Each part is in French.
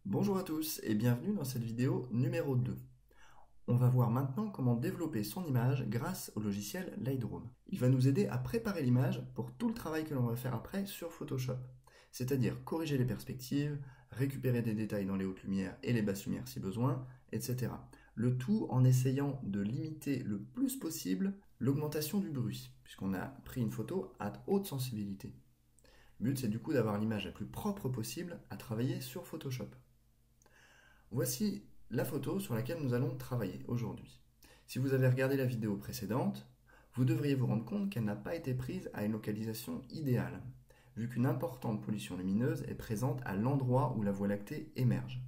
Bonjour à tous et bienvenue dans cette vidéo numéro 2. On va voir maintenant comment développer son image grâce au logiciel Lightroom. Il va nous aider à préparer l'image pour tout le travail que l'on va faire après sur Photoshop. C'est-à-dire corriger les perspectives, récupérer des détails dans les hautes lumières et les basses lumières si besoin, etc. Le tout en essayant de limiter le plus possible l'augmentation du bruit, puisqu'on a pris une photo à haute sensibilité. Le but c'est du coup d'avoir l'image la plus propre possible à travailler sur Photoshop. Voici la photo sur laquelle nous allons travailler aujourd'hui. Si vous avez regardé la vidéo précédente, vous devriez vous rendre compte qu'elle n'a pas été prise à une localisation idéale, vu qu'une importante pollution lumineuse est présente à l'endroit où la Voie lactée émerge.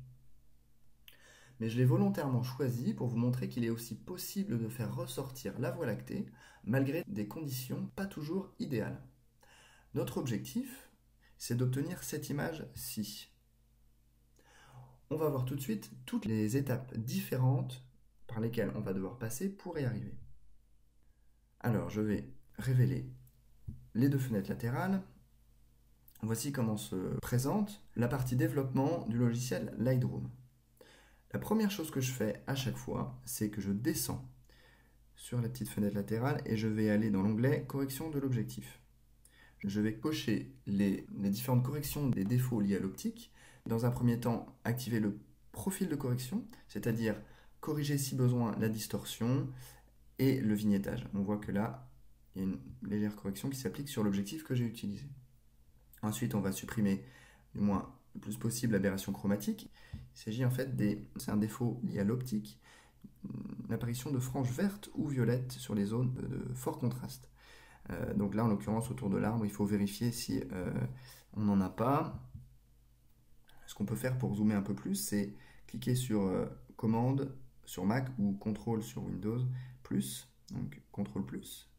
Mais je l'ai volontairement choisi pour vous montrer qu'il est aussi possible de faire ressortir la Voie lactée malgré des conditions pas toujours idéales. Notre objectif, c'est d'obtenir cette image-ci. On va voir tout de suite toutes les étapes différentes par lesquelles on va devoir passer pour y arriver. Alors, je vais révéler les deux fenêtres latérales. Voici comment se présente la partie développement du logiciel Lightroom. La première chose que je fais à chaque fois, c'est que je descends sur la petite fenêtre latérale et je vais aller dans l'onglet correction de l'objectif. Je vais cocher les différentes corrections des défauts liés à l'optique. Dans un premier temps, activer le profil de correction, c'est-à-dire corriger si besoin la distorsion et le vignettage. On voit que là, il y a une légère correction qui s'applique sur l'objectif que j'ai utilisé. Ensuite, on va supprimer, du moins le plus possible, l'aberration chromatique. Il s'agit en fait c'est un défaut lié à l'optique, l'apparition de franges vertes ou violettes sur les zones de fort contraste. Donc là, en l'occurrence, autour de l'arbre, il faut vérifier si on n'en a pas. Ce qu'on peut faire pour zoomer un peu plus, c'est cliquer sur commande sur Mac ou contrôle sur Windows plus, donc contrôle plus.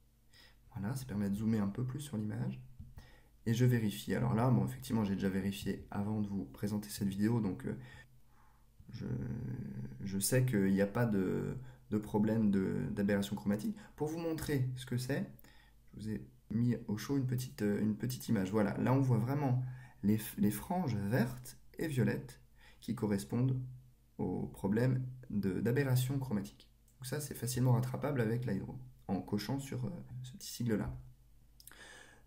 Voilà, ça permet de zoomer un peu plus sur l'image. Et je vérifie. Alors là, bon, effectivement, j'ai déjà vérifié avant de vous présenter cette vidéo, donc je sais qu'il n'y a pas de problème d'aberration chromatique. Pour vous montrer ce que c'est, je vous ai mis au chaud une petite image. Voilà, là on voit vraiment les franges vertes et violettes qui correspondent au problème d'aberration chromatique. Donc ça, c'est facilement rattrapable avec Lightroom, en cochant sur ce petit sigle-là.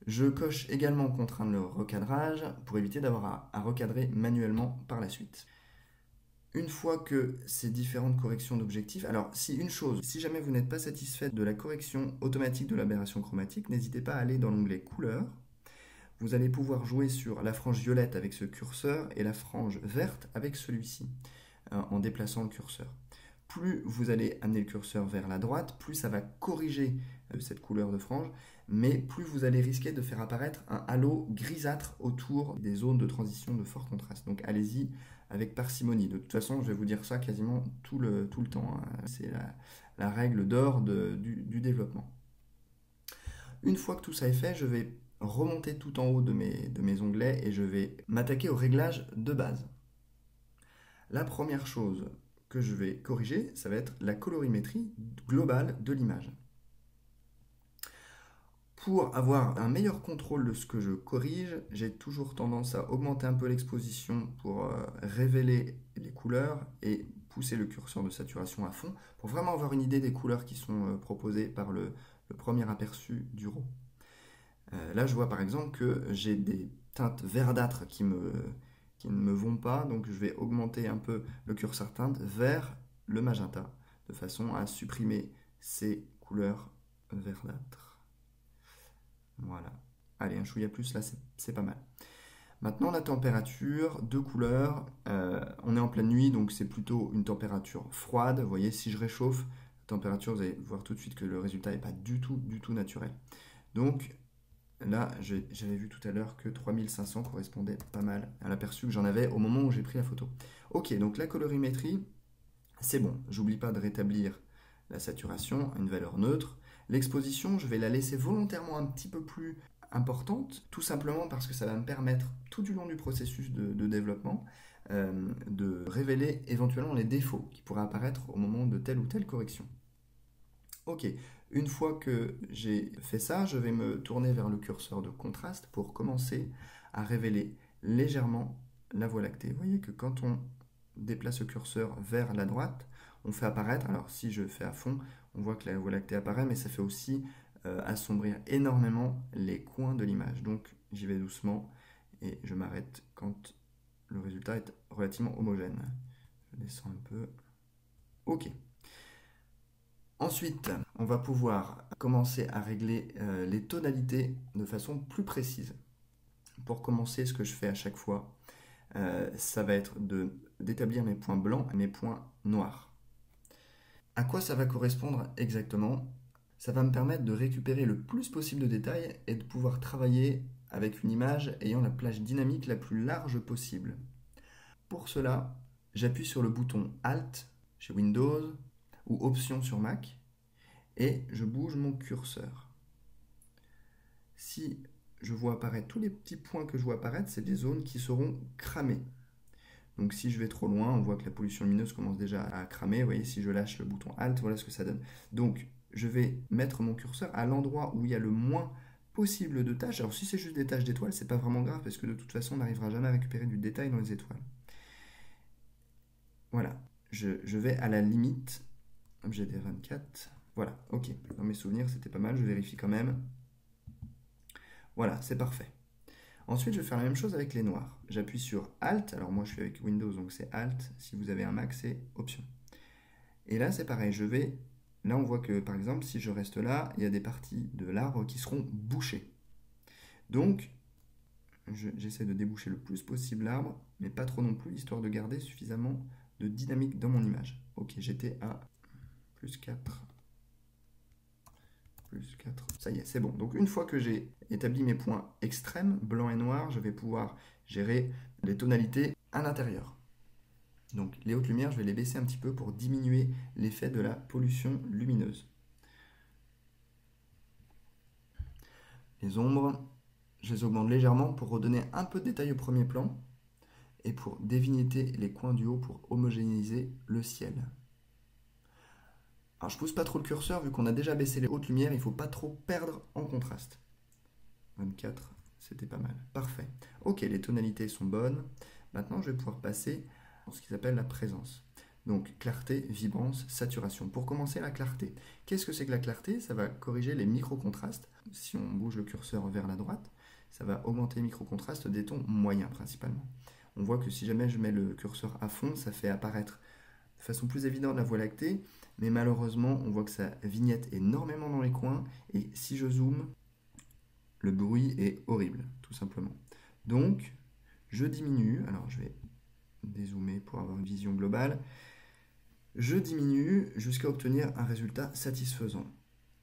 Je coche également contraindre le recadrage pour éviter d'avoir à recadrer manuellement par la suite. Une fois que ces différentes corrections d'objectifs, alors si jamais vous n'êtes pas satisfait de la correction automatique de l'aberration chromatique, n'hésitez pas à aller dans l'onglet couleurs. Vous allez pouvoir jouer sur la frange violette avec ce curseur et la frange verte avec celui-ci, en déplaçant le curseur. Plus vous allez amener le curseur vers la droite, plus ça va corriger cette couleur de frange, mais plus vous allez risquer de faire apparaître un halo grisâtre autour des zones de transition de fort contraste. Donc allez-y avec parcimonie. De toute façon, je vais vous dire ça quasiment tout le temps. C'est la règle d'or du développement. Une fois que tout ça est fait, je vais remonter tout en haut de mes onglets et je vais m'attaquer aux réglages de base. La première chose que je vais corriger, ça va être la colorimétrie globale de l'image. Pour avoir un meilleur contrôle de ce que je corrige, j'ai toujours tendance à augmenter un peu l'exposition pour révéler les couleurs et pousser le curseur de saturation à fond pour vraiment avoir une idée des couleurs qui sont proposées par le premier aperçu du RAW. Là, je vois par exemple que j'ai des teintes verdâtres qui ne me vont pas, donc je vais augmenter un peu le curseur teinte vers le magenta, de façon à supprimer ces couleurs verdâtres. Voilà. Allez, un chouïa plus, là, c'est pas mal. Maintenant, la température, deux couleurs. On est en pleine nuit, donc c'est plutôt une température froide. Vous voyez, si je réchauffe, la température, vous allez voir tout de suite que le résultat n'est pas du tout naturel. Donc, là, j'avais vu tout à l'heure que 3500 correspondait pas mal à l'aperçu que j'en avais au moment où j'ai pris la photo. Ok, donc la colorimétrie, c'est bon. J'oublie pas de rétablir la saturation à une valeur neutre. L'exposition, je vais la laisser volontairement un petit peu plus importante, tout simplement parce que ça va me permettre, tout du long du processus de développement, de révéler éventuellement les défauts qui pourraient apparaître au moment de telle ou telle correction. Ok, une fois que j'ai fait ça, je vais me tourner vers le curseur de contraste pour commencer à révéler légèrement la Voie lactée. Vous voyez que quand on déplace le curseur vers la droite, on fait apparaître, alors si je fais à fond, on voit que la Voie lactée apparaît, mais ça fait aussi assombrir énormément les coins de l'image. Donc j'y vais doucement et je m'arrête quand le résultat est relativement homogène. Je descends un peu. Ok. Ensuite, on va pouvoir commencer à régler les tonalités de façon plus précise. Pour commencer, ce que je fais à chaque fois, ça va être d'établir mes points blancs et mes points noirs. À quoi ça va correspondre exactement? Ça va me permettre de récupérer le plus possible de détails et de pouvoir travailler avec une image ayant la plage dynamique la plus large possible. Pour cela, j'appuie sur le bouton Alt chez Windows ou Option sur Mac et je bouge mon curseur. Si je vois apparaître tous les petits points que je vois apparaître, c'est des zones qui seront cramées. Donc si je vais trop loin, on voit que la pollution lumineuse commence déjà à cramer. Vous voyez, si je lâche le bouton Alt, voilà ce que ça donne. Donc je vais mettre mon curseur à l'endroit où il y a le moins possible de tâches. Alors si c'est juste des taches d'étoiles, c'est pas vraiment grave parce que de toute façon, on n'arrivera jamais à récupérer du détail dans les étoiles. Voilà, je vais à la limite. Objet des 24. Voilà, ok. Dans mes souvenirs, c'était pas mal, je vérifie quand même. Voilà, c'est parfait. Ensuite, je vais faire la même chose avec les noirs. J'appuie sur Alt. Alors moi, je suis avec Windows, donc c'est Alt. Si vous avez un Mac, c'est Option. Et là, c'est pareil. Là, on voit que, par exemple, si je reste là, il y a des parties de l'arbre qui seront bouchées. Donc, j'essaie de déboucher le plus possible l'arbre, mais pas trop non plus, histoire de garder suffisamment de dynamique dans mon image. Ok, j'étais à plus 4. Plus 4. Ça y est, c'est bon. Donc une fois que j'ai établi mes points extrêmes, blanc et noir, je vais pouvoir gérer les tonalités à l'intérieur. Donc les hautes lumières, je vais les baisser un petit peu pour diminuer l'effet de la pollution lumineuse. Les ombres, je les augmente légèrement pour redonner un peu de détail au premier plan et pour dévignetter les coins du haut pour homogénéiser le ciel. Alors je pousse pas trop le curseur, vu qu'on a déjà baissé les hautes lumières, il ne faut pas trop perdre en contraste. 24, c'était pas mal. Parfait. Ok, les tonalités sont bonnes. Maintenant, je vais pouvoir passer à ce qui s'appelle la présence. Donc clarté, vibrance, saturation. Pour commencer, la clarté. Qu'est-ce que c'est que la clarté? Ça va corriger les micro-contrastes. Si on bouge le curseur vers la droite, ça va augmenter les micro-contrastes des tons moyens principalement. On voit que si jamais je mets le curseur à fond, ça fait apparaître de façon plus évidente la Voie lactée, mais malheureusement, on voit que ça vignette énormément dans les coins, et si je zoome, le bruit est horrible, tout simplement. Donc, je diminue, alors je vais dézoomer pour avoir une vision globale, je diminue jusqu'à obtenir un résultat satisfaisant.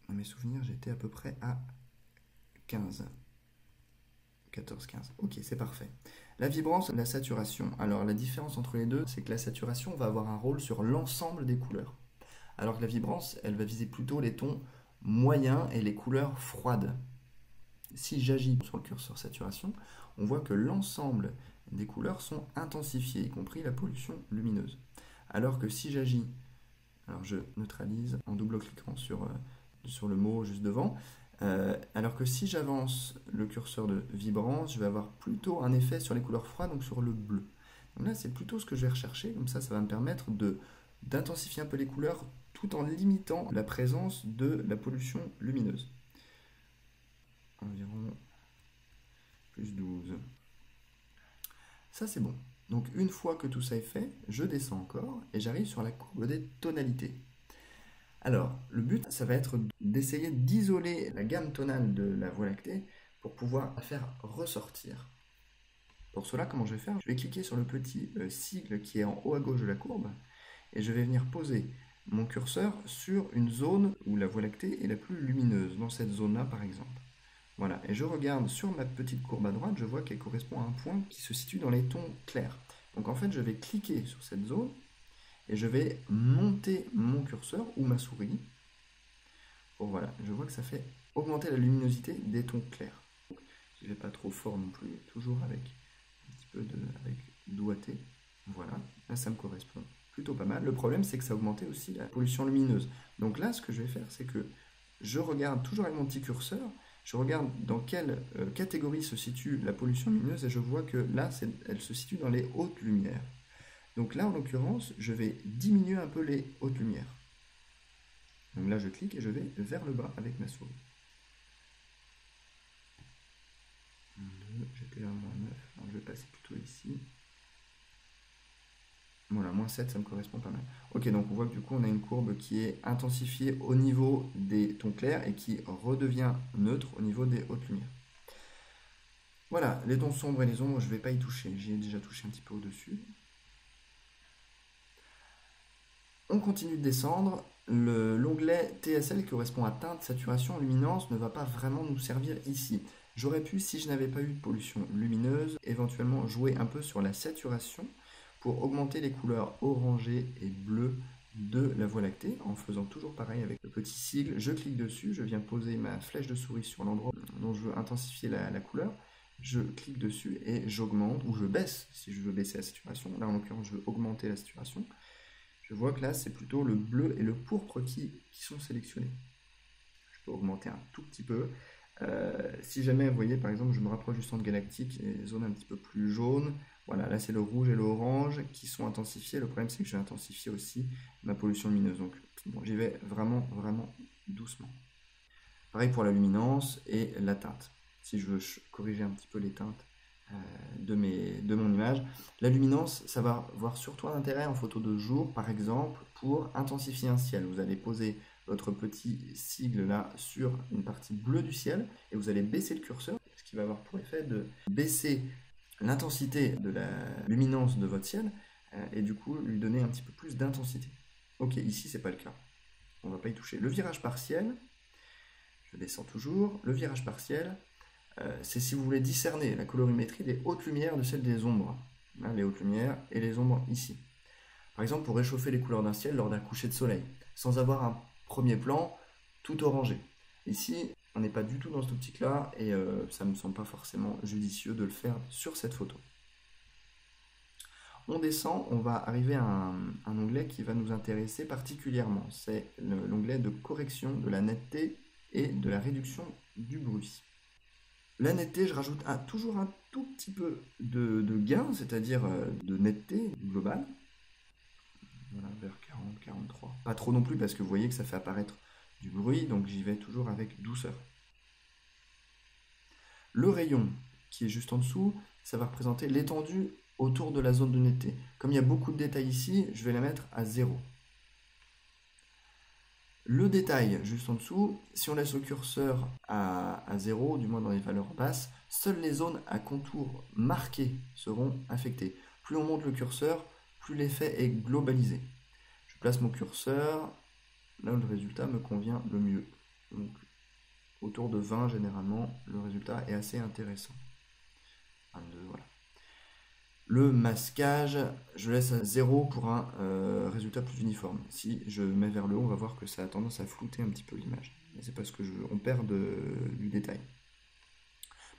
Dans mes souvenirs, j'étais à peu près à 15. 14, 15. Ok, c'est parfait. La vibrance, la saturation. Alors, la différence entre les deux, c'est que la saturation va avoir un rôle sur l'ensemble des couleurs. Alors que la vibrance, elle va viser plutôt les tons moyens et les couleurs froides. Si j'agis sur le curseur saturation, on voit que l'ensemble des couleurs sont intensifiées, y compris la pollution lumineuse. Alors que si j'agis, alors je neutralise en double-cliquant sur le mot juste devant, alors que si j'avance le curseur de vibrance, je vais avoir plutôt un effet sur les couleurs froides, donc sur le bleu. Donc là, c'est plutôt ce que je vais rechercher, comme ça va me permettre d'intensifier un peu les couleurs tout en limitant la présence de la pollution lumineuse. Environ plus 12. Ça, c'est bon. Donc une fois que tout ça est fait, je descends encore et j'arrive sur la courbe des tonalités. Alors, le but, ça va être d'essayer d'isoler la gamme tonale de la Voie lactée pour pouvoir la faire ressortir. Pour cela, comment je vais faire? Je vais cliquer sur le petit sigle qui est en haut à gauche de la courbe et je vais venir poser mon curseur sur une zone où la Voie lactée est la plus lumineuse, dans cette zone-là par exemple. Voilà, et je regarde sur ma petite courbe à droite, je vois qu'elle correspond à un point qui se situe dans les tons clairs. Donc en fait, je vais cliquer sur cette zone et je vais monter mon curseur ou ma souris. Bon voilà, je vois que ça fait augmenter la luminosité des tons clairs. Je ne vais pas trop fort non plus, toujours avec un petit peu avec doigté. Voilà, là ça me correspond plutôt pas mal. Le problème, c'est que ça a augmenté aussi la pollution lumineuse. Donc là, ce que je vais faire, c'est que je regarde toujours avec mon petit curseur, je regarde dans quelle catégorie se situe la pollution lumineuse et je vois que là, elle se situe dans les hautes lumières. Donc là, en l'occurrence, je vais diminuer un peu les hautes lumières. Donc là, je clique et je vais vers le bas avec ma souris. 2, j'étais à -9, alors je vais passer plutôt ici. Voilà, -7, ça me correspond pas mal. Ok, donc on voit que du coup, on a une courbe qui est intensifiée au niveau des tons clairs et qui redevient neutre au niveau des hautes lumières. Voilà, les tons sombres et les ombres, je ne vais pas y toucher. J'y ai déjà touché un petit peu au-dessus. On continue de descendre. L'onglet TSL qui correspond à teinte, saturation, luminance ne va pas vraiment nous servir ici. J'aurais pu, si je n'avais pas eu de pollution lumineuse, éventuellement jouer un peu sur la saturation pour augmenter les couleurs orangées et bleues de la Voie lactée, en faisant toujours pareil avec le petit sigle. Je clique dessus, je viens poser ma flèche de souris sur l'endroit dont je veux intensifier la couleur. Je clique dessus et j'augmente, ou je baisse si je veux baisser la saturation. Là en l'occurrence je veux augmenter la saturation. Je vois que là c'est plutôt le bleu et le pourpre qui sont sélectionnés. Je peux augmenter un tout petit peu. Si jamais vous voyez par exemple je me rapproche du centre galactique et les zones un petit peu plus jaunes, voilà, là c'est le rouge et l'orange qui sont intensifiés. Le problème c'est que j'ai intensifié aussi ma pollution lumineuse. Donc bon, j'y vais vraiment doucement. Pareil pour la luminance et la teinte. Si je veux corriger un petit peu les teintes de mon image. La luminance, ça va avoir surtout un intérêt en photo de jour, par exemple, pour intensifier un ciel. Vous allez poser votre petit sigle là sur une partie bleue du ciel et vous allez baisser le curseur, ce qui va avoir pour effet de baisser l'intensité de la luminance de votre ciel et du coup lui donner un petit peu plus d'intensité. Ok, ici c'est pas le cas. On va pas y toucher. Le virage partiel, je descends toujours. Le virage partiel, c'est si vous voulez discerner la colorimétrie des hautes lumières de celle des ombres. Là, les hautes lumières et les ombres ici. Par exemple, pour réchauffer les couleurs d'un ciel lors d'un coucher de soleil, sans avoir un premier plan tout orangé. Ici, on n'est pas du tout dans cette optique-là et ça ne me semble pas forcément judicieux de le faire sur cette photo. On descend, on va arriver à un onglet qui va nous intéresser particulièrement. C'est l'onglet de correction de la netteté et de la réduction du bruit. La netteté, je rajoute toujours un tout petit peu de gain, c'est-à-dire de netteté globale. Voilà, vers 40, 43. Pas trop non plus parce que vous voyez que ça fait apparaître du bruit, donc j'y vais toujours avec douceur. Le rayon qui est juste en dessous, ça va représenter l'étendue autour de la zone de netteté. Comme il y a beaucoup de détails ici, je vais la mettre à 0. Le détail juste en dessous, si on laisse le curseur à 0, du moins dans les valeurs basses, seules les zones à contour marqués seront affectées. Plus on monte le curseur, plus l'effet est globalisé. Je place mon curseur, là où le résultat me convient le mieux. Donc, autour de 20 généralement, le résultat est assez intéressant. 22, voilà. Le masquage, je laisse à 0 pour un résultat plus uniforme. Si je mets vers le haut, on va voir que ça a tendance à flouter un petit peu l'image. C'est parce que on perd du détail.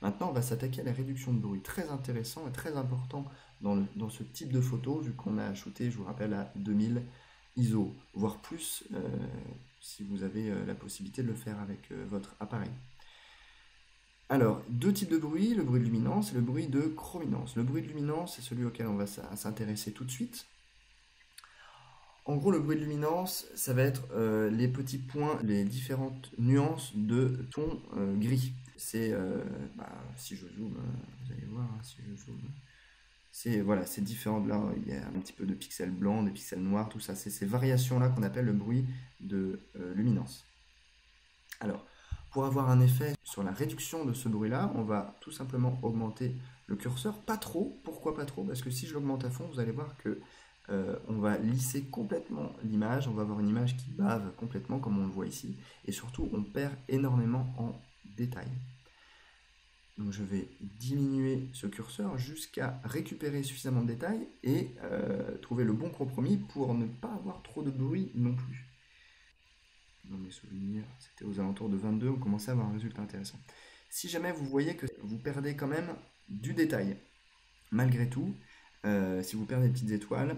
Maintenant, on va s'attaquer à la réduction de bruit. Très intéressant et très important dans ce type de photo, vu qu'on a shooté, je vous rappelle, à 2000 ISO, voire plus, si vous avez la possibilité de le faire avec votre appareil. Alors, deux types de bruit, le bruit de luminance et le bruit de chrominance. Le bruit de luminance, c'est celui auquel on va s'intéresser tout de suite. En gros, le bruit de luminance, ça va être les petits points, les différentes nuances de ton gris. C'est, si je zoome, vous allez voir, hein, si je zoome, c'est différent. Là, il y a un petit peu de pixels blancs, de pixels noirs, tout ça. C'est ces variations-là qu'on appelle le bruit de luminance. Alors, pour avoir un effet sur la réduction de ce bruit-là, on va tout simplement augmenter le curseur. Pas trop. Pourquoi pas trop? Parce que si je l'augmente à fond, vous allez voir que on va lisser complètement l'image. On va avoir une image qui bave complètement, comme on le voit ici. Et surtout, on perd énormément en détail. Donc je vais diminuer ce curseur jusqu'à récupérer suffisamment de détails et trouver le bon compromis pour ne pas avoir trop de bruit non plus. Dans mes souvenirs, c'était aux alentours de 22, on commençait à avoir un résultat intéressant. Si jamais vous voyez que vous perdez quand même du détail, malgré tout, si vous perdez des petites étoiles,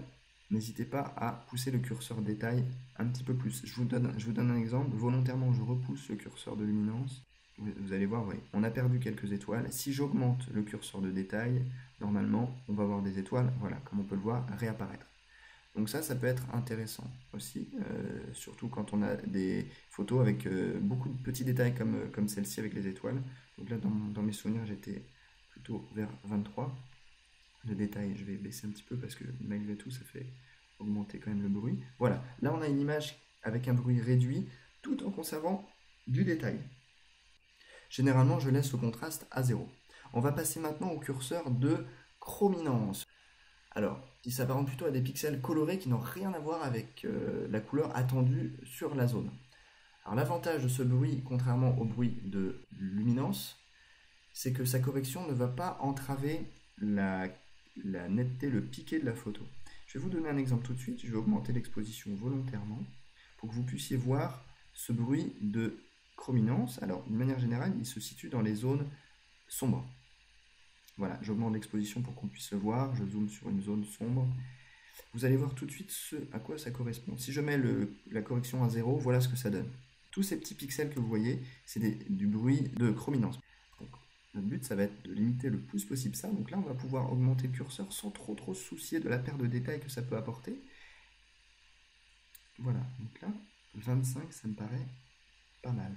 n'hésitez pas à pousser le curseur détail un petit peu plus. Je vous donne un exemple. Volontairement, je repousse le curseur de luminance. Vous allez voir, oui, on a perdu quelques étoiles. Si j'augmente le curseur de détail, normalement, on va avoir des étoiles, voilà, comme on peut le voir, réapparaître. Donc ça peut être intéressant aussi, surtout quand on a des photos avec beaucoup de petits détails comme celle-ci avec les étoiles. Donc là, dans mes souvenirs, j'étais plutôt vers 23. De détail, je vais baisser un petit peu parce que malgré tout, ça fait augmenter quand même le bruit. Voilà, là on a une image avec un bruit réduit, tout en conservant du détail. Généralement, je laisse le contraste à 0. On va passer maintenant au curseur de chrominance. Alors, il s'apparente plutôt à des pixels colorés qui n'ont rien à voir avec la couleur attendue sur la zone. Alors l'avantage de ce bruit, contrairement au bruit de luminance, c'est que sa correction ne va pas entraver la netteté, le piqué de la photo. Je vais vous donner un exemple tout de suite. Je vais augmenter l'exposition volontairement pour que vous puissiez voir ce bruit de chrominance. Alors, d'une manière générale, il se situe dans les zones sombres. Voilà, j'augmente l'exposition pour qu'on puisse le voir. Je zoome sur une zone sombre. Vous allez voir tout de suite ce à quoi ça correspond. Si je mets la correction à 0, voilà ce que ça donne. Tous ces petits pixels que vous voyez, c'est du bruit de chrominance. Donc, notre but, ça va être de limiter le plus possible ça. Donc là, on va pouvoir augmenter le curseur sans trop se soucier de la perte de détails que ça peut apporter. Voilà, donc là, 25, ça me paraît pas mal.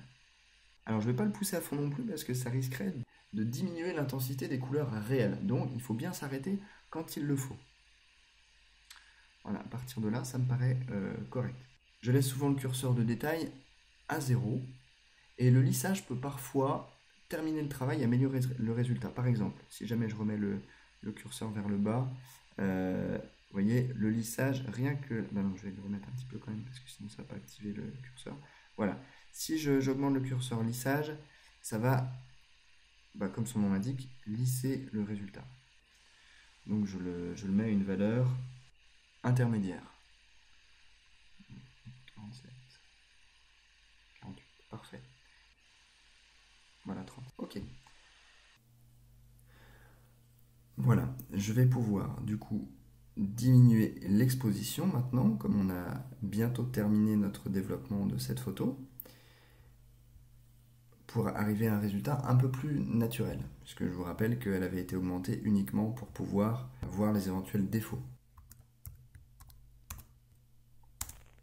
Alors, je ne vais pas le pousser à fond non plus parce que ça risquerait de diminuer l'intensité des couleurs réelles. Donc, il faut bien s'arrêter quand il le faut. Voilà, à partir de là, ça me paraît correct. Je laisse souvent le curseur de détail à 0 et le lissage peut parfois terminer le travail et améliorer le résultat. Par exemple, si jamais je remets le curseur vers le bas, vous voyez, le lissage, rien que... non, je vais le remettre un petit peu quand même parce que sinon ça ne va pas activer le curseur. Voilà, si j'augmente le curseur lissage, ça va, comme son nom l'indique, lisser le résultat. Donc je le mets à une valeur intermédiaire. 47, 48, parfait. Voilà, 30. Ok. Voilà, je vais pouvoir du coup diminuer l'exposition maintenant, comme on a bientôt terminé notre développement de cette photo, pour arriver à un résultat un peu plus naturel, puisque je vous rappelle qu'elle avait été augmentée uniquement pour pouvoir voir les éventuels défauts.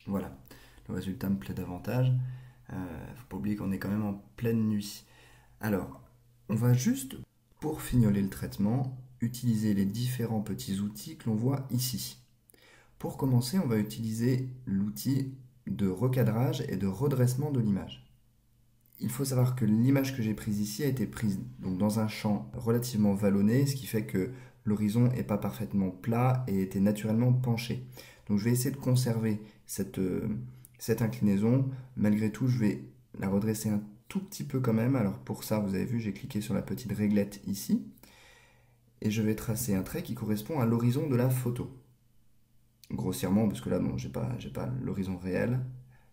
Voilà, le résultat me plaît davantage. Faut pas oublier qu'on est quand même en pleine nuit. Alors, on va juste, pour fignoler le traitement, utiliser les différents petits outils que l'on voit ici. Pour commencer, on va utiliser l'outil de recadrage et de redressement de l'image. Il faut savoir que l'image que j'ai prise ici a été prise donc dans un champ relativement vallonné, ce qui fait que l'horizon n'est pas parfaitement plat et était naturellement penché. Donc je vais essayer de conserver cette inclinaison. Malgré tout, je vais la redresser un tout petit peu quand même. Alors pour ça, vous avez vu, j'ai cliqué sur la petite réglette ici. Et je vais tracer un trait qui correspond à l'horizon de la photo. Grossièrement, parce que là, non, j'ai pas l'horizon réel.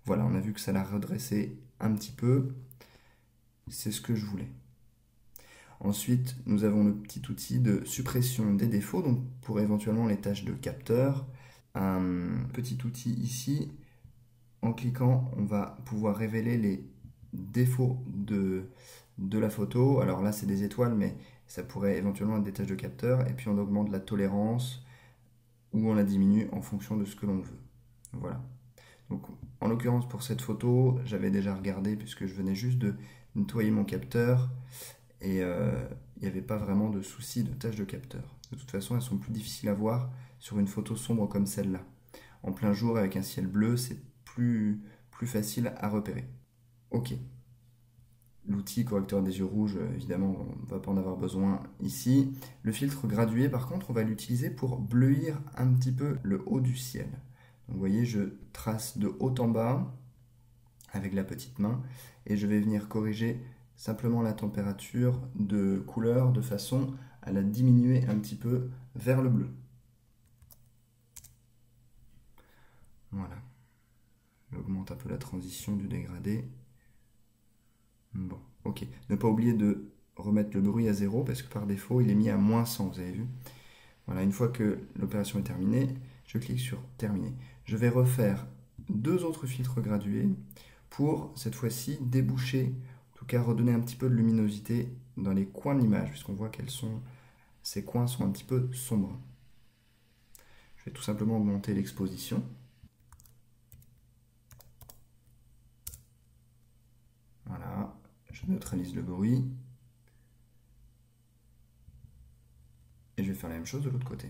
Voilà, on a vu que ça l'a redressé un petit peu. C'est ce que je voulais. Ensuite, nous avons le petit outil de suppression des défauts, donc pour éventuellement les tâches de capteur. Un petit outil ici, en cliquant, on va pouvoir révéler les défauts de la photo. Alors là, c'est des étoiles, mais ça pourrait éventuellement être des tâches de capteur. Et puis on augmente la tolérance ou on la diminue en fonction de ce que l'on veut. Voilà. Donc, en l'occurrence, pour cette photo, j'avais déjà regardé puisque je venais juste de nettoyer mon capteur et il n'y avait pas vraiment de souci de tâches de capteur. De toute façon, elles sont plus difficiles à voir sur une photo sombre comme celle-là. En plein jour, avec un ciel bleu, c'est plus facile à repérer. Ok. L'outil correcteur des yeux rouges, évidemment, on ne va pas en avoir besoin ici. Le filtre gradué, par contre, on va l'utiliser pour bleuir un petit peu le haut du ciel. Donc, vous voyez, je trace de haut en bas avec la petite main et je vais venir corriger simplement la température de couleur de façon à la diminuer un petit peu vers le bleu. Voilà. J'augmente un peu la transition du dégradé. Bon, ok. Ne pas oublier de remettre le bruit à 0 parce que par défaut, il est mis à -100, vous avez vu. Voilà, une fois que l'opération est terminée, je clique sur terminer. Je vais refaire 2 autres filtres gradués pour, cette fois-ci, déboucher, en tout cas redonner un petit peu de luminosité dans les coins de l'image, puisqu'on voit ces coins sont un petit peu sombres. Je vais tout simplement augmenter l'exposition. Voilà, je neutralise le bruit. Et je vais faire la même chose de l'autre côté.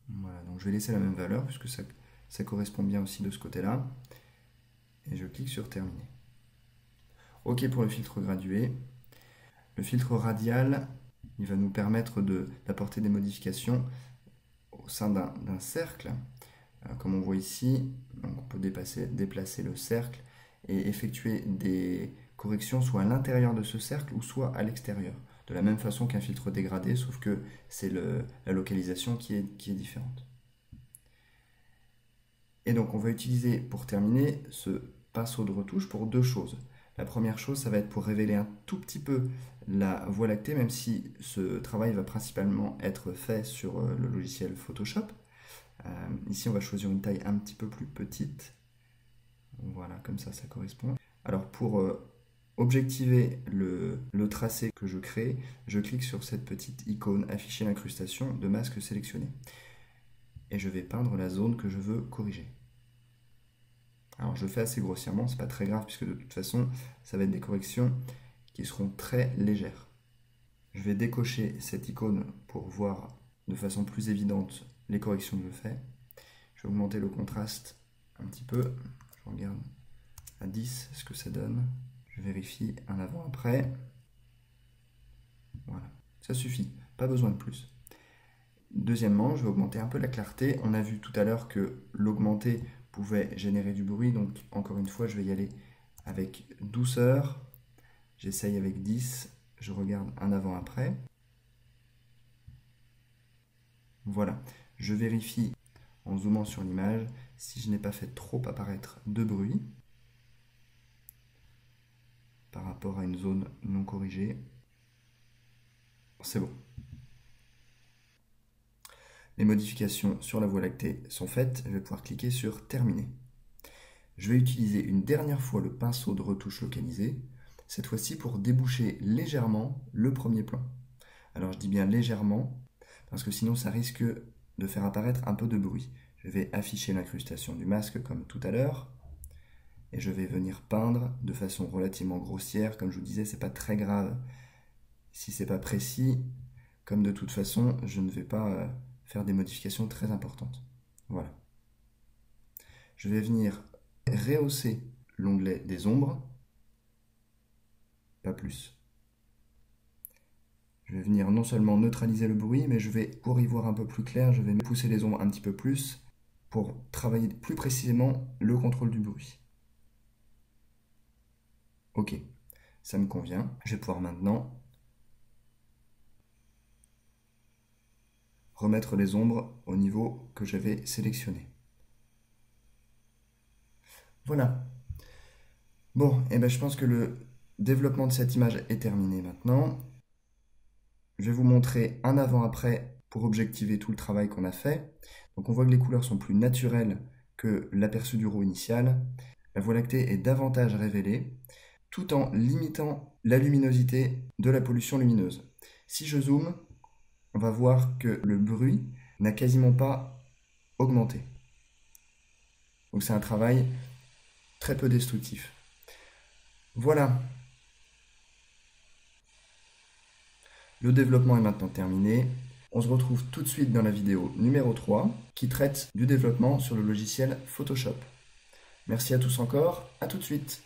Voilà, donc je vais laisser la même valeur puisque ça correspond bien aussi de ce côté-là. Et je clique sur terminer. OK pour le filtre gradué. Le filtre radial, il va nous permettre d'apporter des modifications au sein d'un cercle. Comme on voit ici, donc on peut déplacer le cercle et effectuer des corrections soit à l'intérieur de ce cercle ou soit à l'extérieur. De la même façon qu'un filtre dégradé, sauf que c'est la localisation qui est différente. Et donc on va utiliser pour terminer ce pinceau de retouche pour deux choses. La première chose, ça va être pour révéler un tout petit peu la Voie lactée, même si ce travail va principalement être fait sur le logiciel Photoshop. Ici, on va choisir une taille un petit peu plus petite. Voilà, comme ça correspond. Alors, pour objectiver le tracé que je crée, je clique sur cette petite icône afficher l'incrustation de masque sélectionné. Et je vais peindre la zone que je veux corriger. Alors, je le fais assez grossièrement, c'est pas très grave, puisque de toute façon, ça va être des corrections qui seront très légères. Je vais décocher cette icône pour voir de façon plus évidente les corrections que je fais. Je vais augmenter le contraste un petit peu. Je regarde à 10 ce que ça donne. Je vérifie un avant-après. Voilà, ça suffit, pas besoin de plus. Deuxièmement, je vais augmenter un peu la clarté. On a vu tout à l'heure que l'augmenter pouvait générer du bruit, donc encore une fois, je vais y aller avec douceur. J'essaye avec 10, je regarde un avant-après. Voilà, je vérifie en zoomant sur l'image si je n'ai pas fait trop apparaître de bruit par rapport à une zone non corrigée. C'est bon. Les modifications sur la Voie lactée sont faites, je vais pouvoir cliquer sur terminer. Je vais utiliser une dernière fois le pinceau de retouche localisé, cette fois-ci pour déboucher légèrement le premier plan. Alors je dis bien légèrement, parce que sinon ça risque de faire apparaître un peu de bruit. Je vais afficher l'incrustation du masque comme tout à l'heure, et je vais venir peindre de façon relativement grossière. Comme je vous disais, c'est pas très grave si c'est pas précis, comme de toute façon je ne vais pas faire des modifications très importantes. Voilà. Je vais venir rehausser l'onglet des ombres, pas plus. Je vais venir non seulement neutraliser le bruit, mais je vais, pour y voir un peu plus clair, je vais pousser les ombres un petit peu plus pour travailler plus précisément le contrôle du bruit. Ok, ça me convient. Je vais pouvoir maintenant remettre les ombres au niveau que j'avais sélectionné. Voilà. Bon, et ben je pense que le développement de cette image est terminé maintenant. Je vais vous montrer un avant-après pour objectiver tout le travail qu'on a fait. Donc on voit que les couleurs sont plus naturelles que l'aperçu du RAW initial. La Voie lactée est davantage révélée, tout en limitant la luminosité de la pollution lumineuse. Si je zoome, on va voir que le bruit n'a quasiment pas augmenté. Donc c'est un travail très peu destructif. Voilà. Le développement est maintenant terminé. On se retrouve tout de suite dans la vidéo numéro 3 qui traite du développement sur le logiciel Photoshop. Merci à tous encore, à tout de suite.